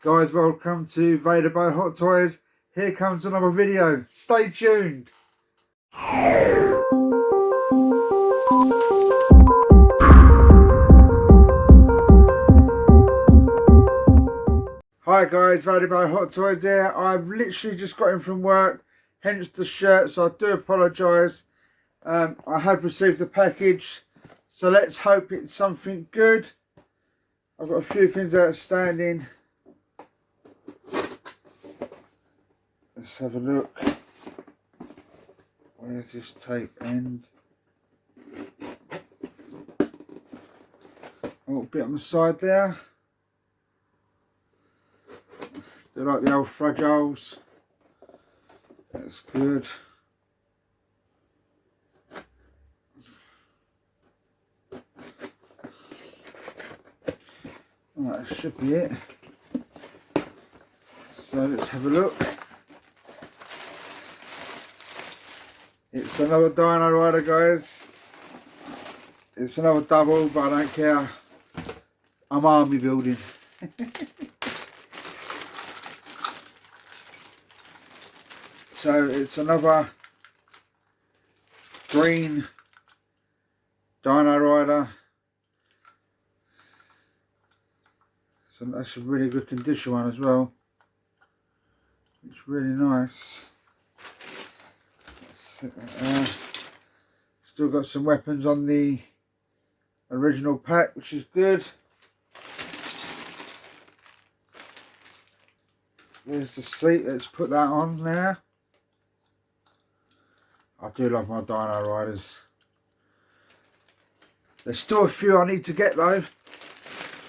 Guys, welcome to Vader by Hot Toys. Here comes another video. Stay tuned. Hi guys, Vader by Hot Toys here. I've literally just got in from work, hence the shirt, so I do apologise. I have received the package, so let's hope it's something good. I've got a few things outstanding. Let's have a look. Where's this tape end? A little bit on the side there. They're like the old fragiles. That's good. Right, that should be it. So let's have a look. It's another Dino-Rider, guys. It's another double, but I don't care. I'm army building. So it's another green Dino-Rider. So that's a really good condition one as well. It's really nice. Still got some weapons on the original pack, which is good. There's the seat. Let's put that on there. I do love my Dino-Riders. There's still a few I need to get though.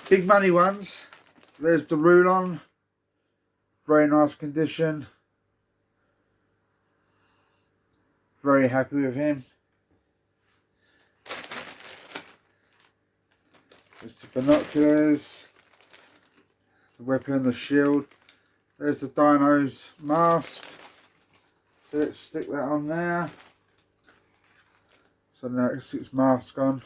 Big money ones. There's the Rulon. Very nice condition. Very happy with him. There's the binoculars. The weapon, the shield. There's the Dino's mask. So let's stick that on there. So now it's its mask on.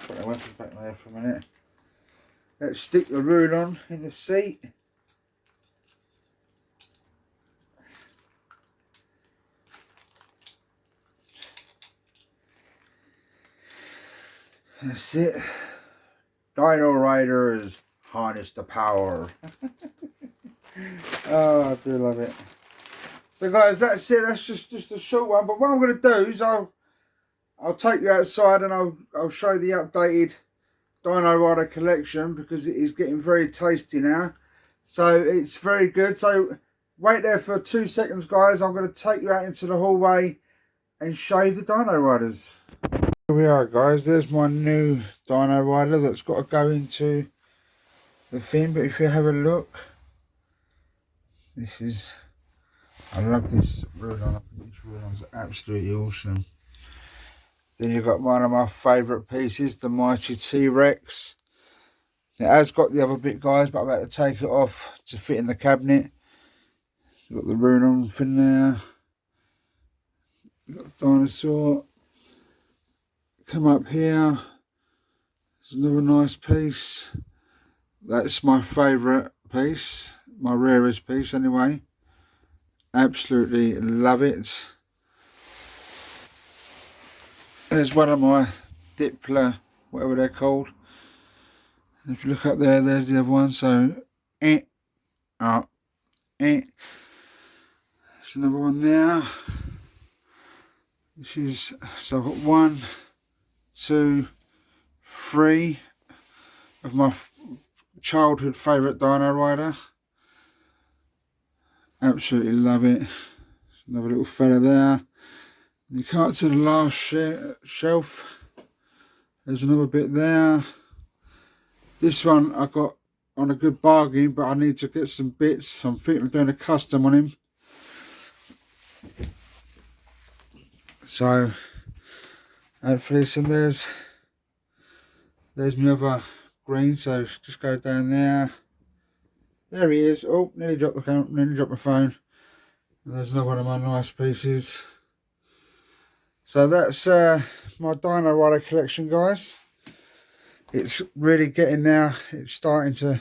Put the weapons back there for a minute. Let's stick the Rulon in the seat. That's it. Dinoriders, harness the power. Oh, I do love it. So guys, that's it. That's just a short one. But what I'm going to do is I'll take you outside and I'll show the updated Dino-Rider collection, because it is getting very tasty now. So it's very good. So wait there for 2 seconds, guys. I'm going to take you out into the hallway and show you the Dino-Riders. Here we are, guys. There's my new Dino-Rider that's got to go into the thing. But if you have a look, this is, I love this Rulon. I think this Rulon's absolutely awesome. Then you've got one of my favourite pieces, the mighty T-Rex. It has got the other bit, guys, but I've had to take it off to fit in the cabinet. You've got the Rulon thing there. You've got the dinosaur. Come up here. There's another nice piece. That's my favourite piece. My rarest piece, anyway. Absolutely love it. There's one of my Dipler, whatever they're called. And if you look up there, there's the other one. So, There's another one there. This is, so I've got 1, 2, 3 of my childhood favourite Dino-Rider. Absolutely love it. There's another little fella there. You can't to the last shelf. There's another bit there. This one I got on a good bargain, but I need to get some bits. I'm thinking of doing a custom on him. So hopefully, and there's my other green. So just go down there. There he is. Oh, nearly dropped the camera, nearly dropped my phone. And there's another one of my nice pieces. So that's my Dino-Rider collection, guys. it's really getting there. It's starting to,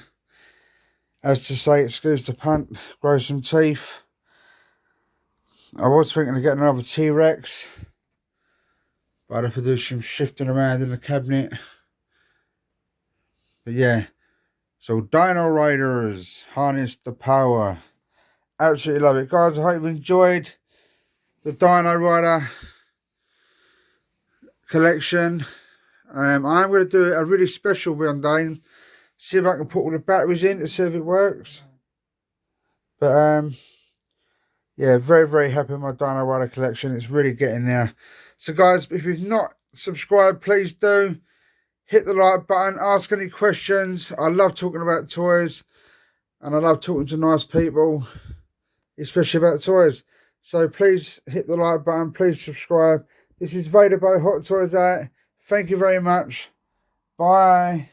as to say, excuse the pun, grow some teeth. I was thinking of getting another T-Rex, but I'd have to do some shifting around in the cabinet. But yeah, so Dinoriders, harness the power. Absolutely love it, guys. I hope you enjoyed the Dino Rider collection. I'm going to do a really special one day. See if I can put all the batteries in to see if it works. But yeah, very, very happy with my Dino Rider collection. It's really getting there. So guys, if you've not subscribed, please do. Hit the like button. Ask any questions. I love talking about toys. And I love talking to nice people, especially about toys. So please hit the like button. Please subscribe. This is Vader by Hot Toys Out. Thank you very much. Bye.